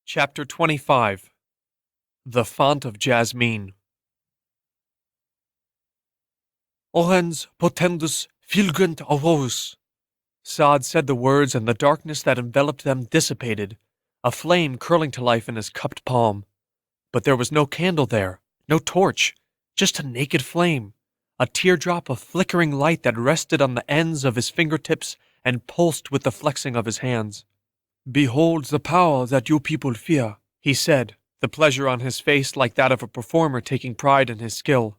Chapter 25 The Font of Jasmeen. Ohens potendus fulgent aurorus. Saad said the words, and the darkness that enveloped them dissipated, a flame curling to life in his cupped palm. But there was no candle there, no torch, just a naked flame, a teardrop of flickering light that rested on the ends of his fingertips and pulsed with the flexing of his hands. "Behold the power that you people fear," he said, the pleasure on his face like that of a performer taking pride in his skill.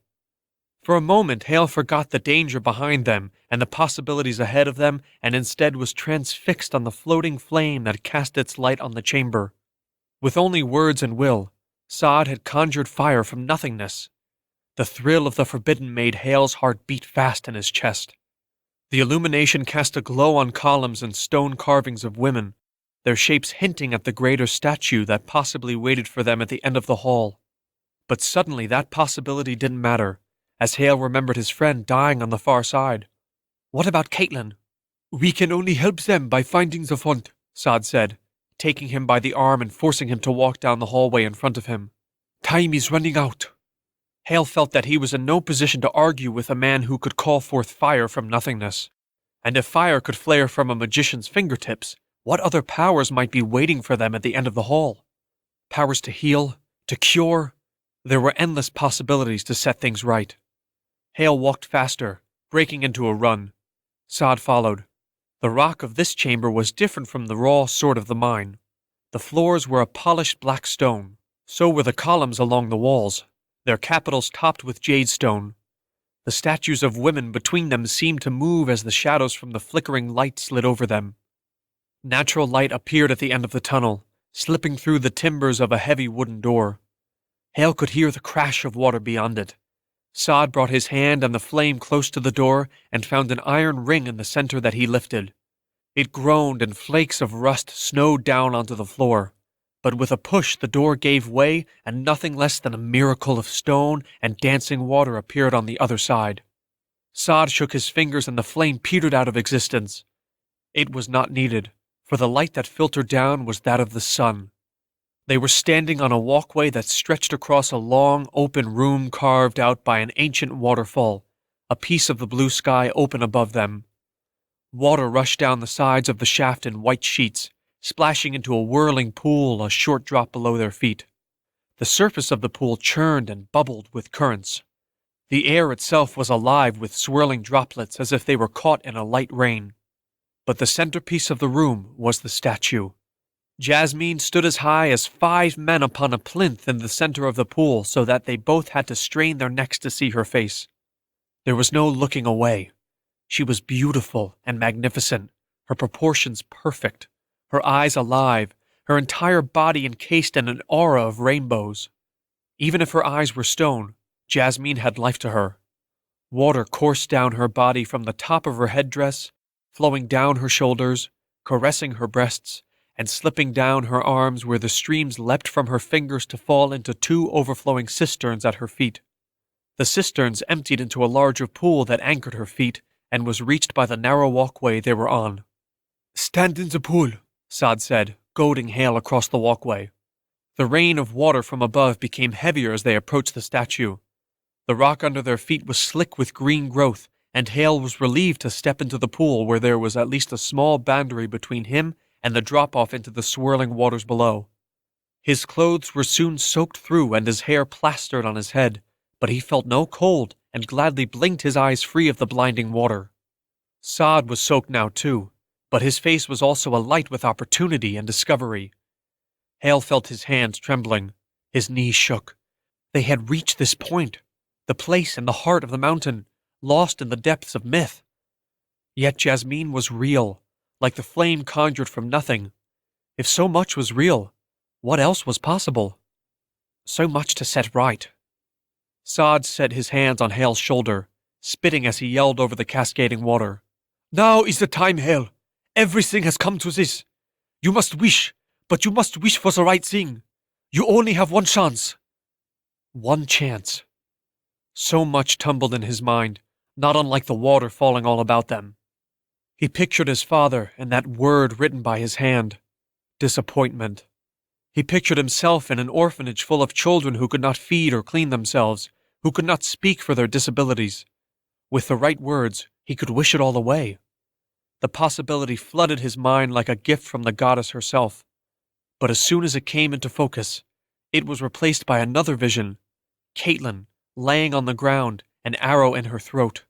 For a moment Haille forgot the danger behind them and the possibilities ahead of them, and instead was transfixed on the floating flame that cast its light on the chamber. With only words and will, Saad had conjured fire from nothingness. The thrill of the forbidden made Haille's heart beat fast in his chest. The illumination cast a glow on columns and stone carvings of women, their shapes hinting at the greater statue that possibly waited for them at the end of the hall. But suddenly that possibility didn't matter, as Haille remembered his friend dying on the far side. What about Caitlin? "We can only help them by finding the font," Saad said, taking him by the arm and forcing him to walk down the hallway in front of him. "Time is running out." Haille felt that he was in no position to argue with a man who could call forth fire from nothingness. And if fire could flare from a magician's fingertips, what other powers might be waiting for them at the end of the hall? Powers to heal, to cure. There were endless possibilities to set things right. Haille walked faster, breaking into a run. Saad followed. The rock of this chamber was different from the raw sort of the mine. The floors were a polished black stone. So were the columns along the walls, their capitals topped with jade stone. The statues of women between them seemed to move as the shadows from the flickering light slid over them. Natural light appeared at the end of the tunnel, slipping through the timbers of a heavy wooden door. Haille could hear the crash of water beyond it. Saad brought his hand and the flame close to the door and found an iron ring in the center that he lifted. It groaned and flakes of rust snowed down onto the floor. But with a push the door gave way and nothing less than a miracle of stone and dancing water appeared on the other side. Saad shook his fingers and the flame petered out of existence. It was not needed, for the light that filtered down was that of the sun. They were standing on a walkway that stretched across a long, open room carved out by an ancient waterfall, a piece of the blue sky open above them. Water rushed down the sides of the shaft in white sheets, splashing into a whirling pool a short drop below their feet. The surface of the pool churned and bubbled with currents. The air itself was alive with swirling droplets as if they were caught in a light rain. But the centerpiece of the room was the statue. Jasmeen stood as high as 5 men upon a plinth in the center of the pool so that they both had to strain their necks to see her face. There was no looking away. She was beautiful and magnificent, her proportions perfect, her eyes alive, her entire body encased in an aura of rainbows. Even if her eyes were stone, Jasmeen had life to her. Water coursed down her body from the top of her headdress, flowing down her shoulders, caressing her breasts, and slipping down her arms where the streams leapt from her fingers to fall into 2 overflowing cisterns at her feet. The cisterns emptied into a larger pool that anchored her feet and was reached by the narrow walkway they were on. "Stand in the pool," Saad said, goading Haille across the walkway. The rain of water from above became heavier as they approached the statue. The rock under their feet was slick with green growth, and Haille was relieved to step into the pool where there was at least a small boundary between him and the drop-off into the swirling waters below. His clothes were soon soaked through and his hair plastered on his head, but he felt no cold and gladly blinked his eyes free of the blinding water. Saad was soaked now too, but his face was also alight with opportunity and discovery. Haille felt his hands trembling. His knees shook. They had reached this point, the place in the heart of the mountain, lost in the depths of myth. Yet Jasmeen was real, like the flame conjured from nothing. If so much was real, what else was possible? So much to set right. Saad set his hands on Haille's shoulder, spitting as he yelled over the cascading water. "Now is the time, Haille. Everything has come to this. You must wish, but you must wish for the right thing. You only have one chance." One chance. So much tumbled in his mind, not unlike the water falling all about them. He pictured his father and that word written by his hand. Disappointment. He pictured himself in an orphanage full of children who could not feed or clean themselves, who could not speak for their disabilities. With the right words, he could wish it all away. The possibility flooded his mind like a gift from the goddess herself. But as soon as it came into focus, it was replaced by another vision. Caitlin, laying on the ground, an arrow in her throat.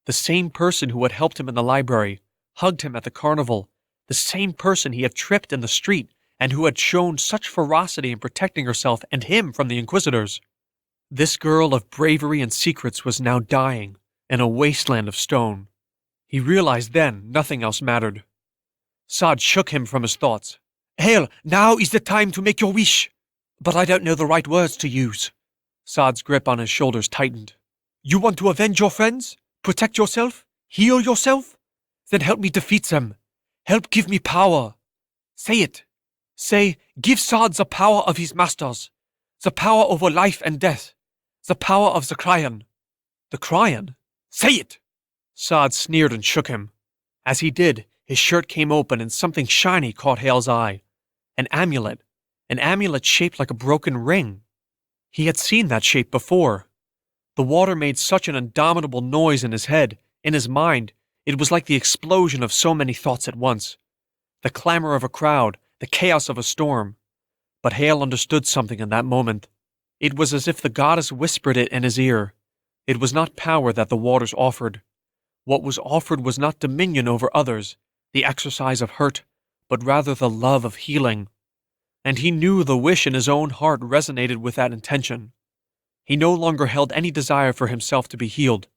The same person who had helped him in the library, hugged him at the carnival, the same person he had tripped in the street and who had shown such ferocity in protecting herself and him from the Inquisitors. This girl of bravery and secrets was now dying in a wasteland of stone. He realized then nothing else mattered. Saad shook him from his thoughts. Haille, now is the time to make your wish. But I don't know the right words to use. Saad's grip on his shoulders tightened. You want to avenge your friends? Protect yourself? Heal yourself? Then help me defeat them. Help give me power. Say it. Say, give Saad the power of his masters. The power over life and death. The power of the Cryon. The Cryon? Say it! Saad sneered and shook him. As he did, his shirt came open and something shiny caught Haille's eye. An amulet shaped like a broken ring. He had seen that shape before. The water made such an indomitable noise in his head, in his mind, it was like the explosion of so many thoughts at once. The clamor of a crowd, the chaos of a storm. But Haille understood something in that moment. It was as if the goddess whispered it in his ear. It was not power that the waters offered. What was offered was not dominion over others, the exercise of hurt, but rather the love of healing. And he knew the wish in his own heart resonated with that intention. He no longer held any desire for himself to be healed.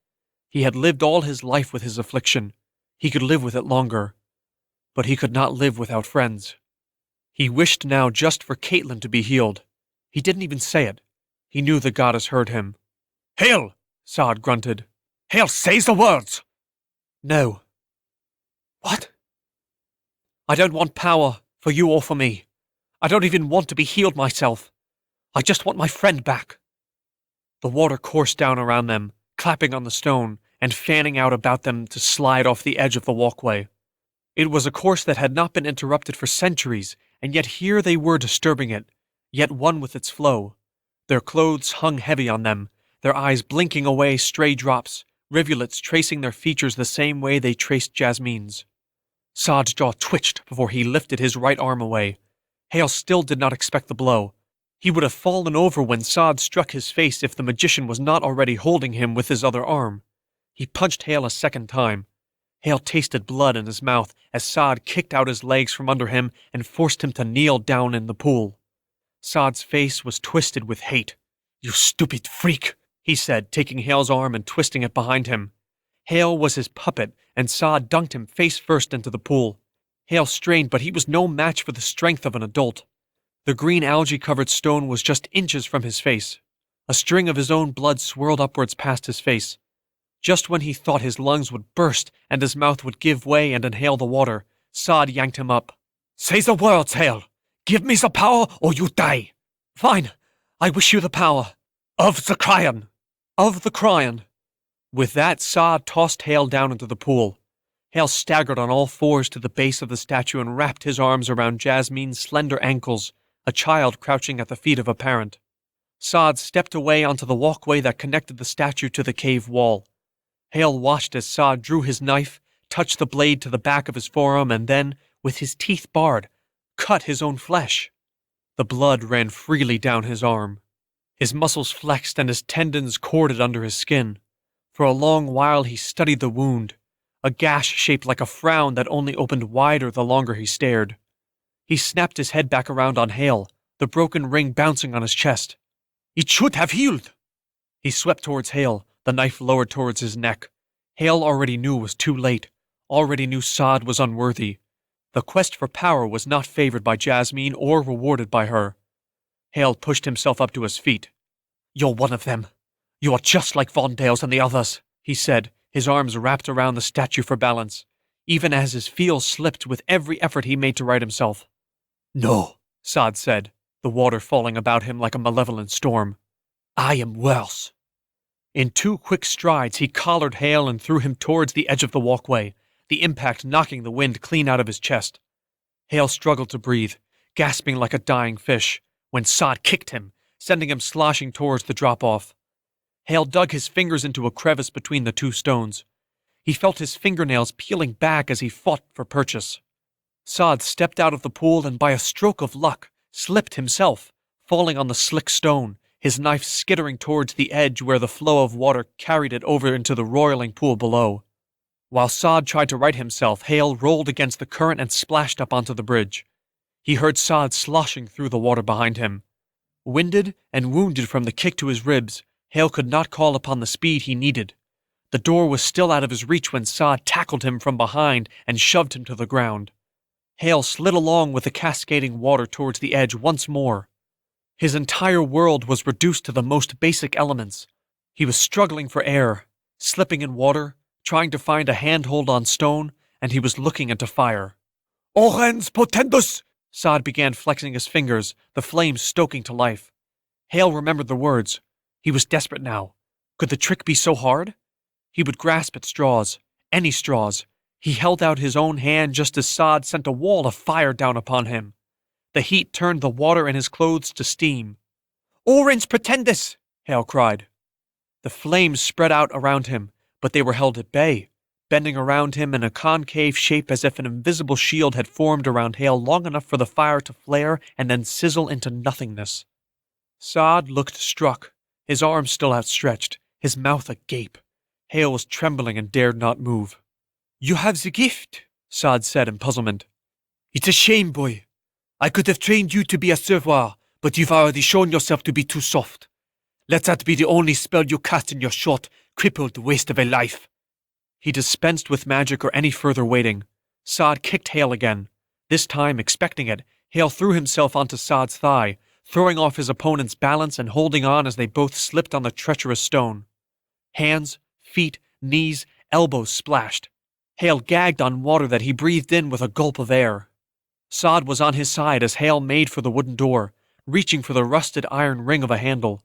He had lived all his life with his affliction. He could live with it longer. But he could not live without friends. He wished now just for Caitlin to be healed. He didn't even say it. He knew the goddess heard him. Haille! Saad grunted. Haille, say the words! No. What? I don't want power, for you or for me. I don't even want to be healed myself. I just want my friend back. The water coursed down around them, clapping on the stone and fanning out about them to slide off the edge of the walkway. It was a course that had not been interrupted for centuries, and yet here they were disturbing it, yet one with its flow. Their clothes hung heavy on them, their eyes blinking away stray drops, rivulets tracing their features the same way they traced Jasmeen's. Saad's jaw twitched before he lifted his right arm away. Haille still did not expect the blow. He would have fallen over when Saad struck his face if the magician was not already holding him with his other arm. He punched Haille a second time. Haille tasted blood in his mouth as Saad kicked out his legs from under him and forced him to kneel down in the pool. Saad's face was twisted with hate. You stupid freak, he said, taking Haille's arm and twisting it behind him. Haille was his puppet, and Saad dunked him face first into the pool. Haille strained, but he was no match for the strength of an adult. The green algae-covered stone was just inches from his face. A string of his own blood swirled upwards past his face. Just when he thought his lungs would burst and his mouth would give way and inhale the water, Saad yanked him up. Say the words, Haille! Give me the power or you die! Fine, I wish you the power. Of the Cryon! Of the Cryon! With that, Saad tossed Haille down into the pool. Haille staggered on all fours to the base of the statue and wrapped his arms around Jasmeen's slender ankles, a child crouching at the feet of a parent. Saad stepped away onto the walkway that connected the statue to the cave wall. Haille watched as Saad drew his knife, touched the blade to the back of his forearm, and then, with his teeth bared, cut his own flesh. The blood ran freely down his arm. His muscles flexed and his tendons corded under his skin. For a long while he studied the wound, a gash shaped like a frown that only opened wider the longer he stared. He snapped his head back around on Haille, the broken ring bouncing on his chest. It should have healed! He swept towards Haille, the knife lowered towards his neck. Haille already knew it was too late, already knew Saad was unworthy. The quest for power was not favored by Jasmeen or rewarded by her. Haille pushed himself up to his feet. You're one of them. You are just like Vondales and the others, he said, his arms wrapped around the statue for balance, even as his feel slipped with every effort he made to right himself. No, Saad said, the water falling about him like a malevolent storm. I am worse. In 2 quick strides he collared Haille and threw him towards the edge of the walkway, the impact knocking the wind clean out of his chest. Haille struggled to breathe, gasping like a dying fish, when Saad kicked him, sending him sloshing towards the drop-off. Haille dug his fingers into a crevice between the two stones. He felt his fingernails peeling back as he fought for purchase. Saad stepped out of the pool and by a stroke of luck, slipped himself, falling on the slick stone, his knife skittering towards the edge where the flow of water carried it over into the roiling pool below. While Saad tried to right himself, Haille rolled against the current and splashed up onto the bridge. He heard Saad sloshing through the water behind him. Winded and wounded from the kick to his ribs, Haille could not call upon the speed he needed. The door was still out of his reach when Saad tackled him from behind and shoved him to the ground. Haille slid along with the cascading water towards the edge once more. His entire world was reduced to the most basic elements. He was struggling for air, slipping in water, trying to find a handhold on stone, and he was looking into fire. "Orens potendus!" Saad began flexing his fingers, the flames stoking to life. Haille remembered the words. He was desperate now. Could the trick be so hard? He would grasp at straws, any straws. He held out his own hand just as Saad sent a wall of fire down upon him. The heat turned the water in his clothes to steam. "Orens pretendis!" Haille cried. The flames spread out around him, but they were held at bay, bending around him in a concave shape as if an invisible shield had formed around Haille long enough for the fire to flare and then sizzle into nothingness. Saad looked struck, his arms still outstretched, his mouth agape. Haille was trembling and dared not move. "You have the gift," Saad said in puzzlement. "It's a shame, boy. I could have trained you to be a servoir, but you've already shown yourself to be too soft. Let that be the only spell you cast in your short, crippled waste of a life." He dispensed with magic or any further waiting. Saad kicked Haille again. This time, expecting it, Haille threw himself onto Saad's thigh, throwing off his opponent's balance and holding on as they both slipped on the treacherous stone. Hands, feet, knees, elbows splashed. Haille gagged on water that he breathed in with a gulp of air. Saad was on his side as Haille made for the wooden door, reaching for the rusted iron ring of a handle.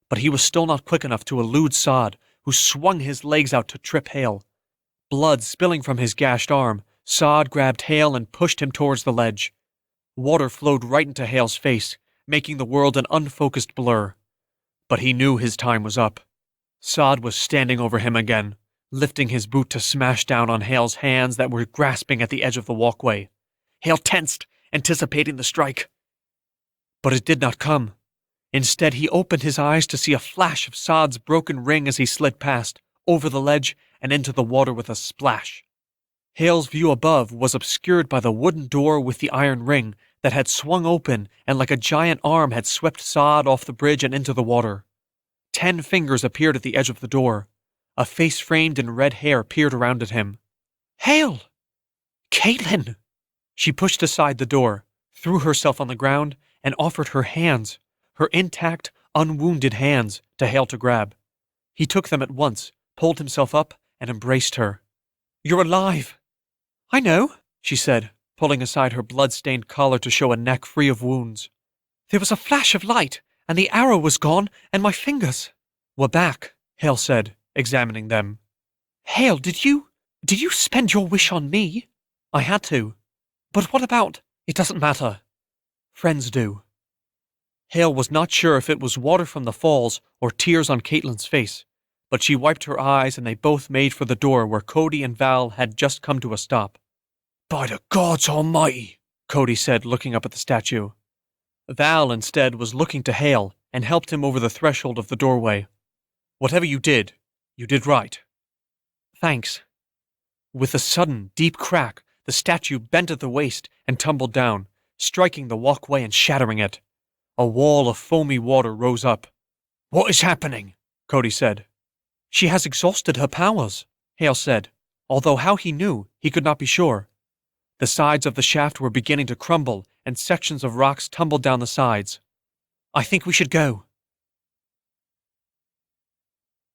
But he was still not quick enough to elude Saad, who swung his legs out to trip Haille. Blood spilling from his gashed arm, Saad grabbed Haille and pushed him towards the ledge. Water flowed right into Haille's face, making the world an unfocused blur. But he knew his time was up. Saad was standing over him again, lifting his boot to smash down on Haille's hands that were grasping at the edge of the walkway. Haille tensed, anticipating the strike. But it did not come. Instead, he opened his eyes to see a flash of Saad's broken ring as he slid past, over the ledge, and into the water with a splash. Haille's view above was obscured by the wooden door with the iron ring that had swung open and like a giant arm had swept Saad off the bridge and into the water. 10 fingers appeared at the edge of the door. A face framed in red hair peered around at him. "Haille! Caitlin!" She pushed aside the door, threw herself on the ground, and offered her hands, her intact, unwounded hands, to Haille to grab. He took them at once, pulled himself up, and embraced her. "You're alive!" "I know," she said, pulling aside her blood-stained collar to show a neck free of wounds. "There was a flash of light, and the arrow was gone, and my fingers." "We're back," Haille said, examining them. "Haille, did you spend your wish on me?" "I had to." "But what about—" "It doesn't matter. Friends do." Haille was not sure if it was water from the falls or tears on Caitlin's face, but she wiped her eyes and they both made for the door where Cody and Val had just come to a stop. "By the gods almighty," Cody said, looking up at the statue. Val, instead, was looking to Haille and helped him over the threshold of the doorway. "Whatever you did right." "Thanks." With a sudden, deep crack, the statue bent at the waist and tumbled down, striking the walkway and shattering it. A wall of foamy water rose up. "What is happening?" Cody said. "She has exhausted her powers," Haille said, although how he knew, he could not be sure. The sides of the shaft were beginning to crumble, and sections of rocks tumbled down the sides. "I think we should go."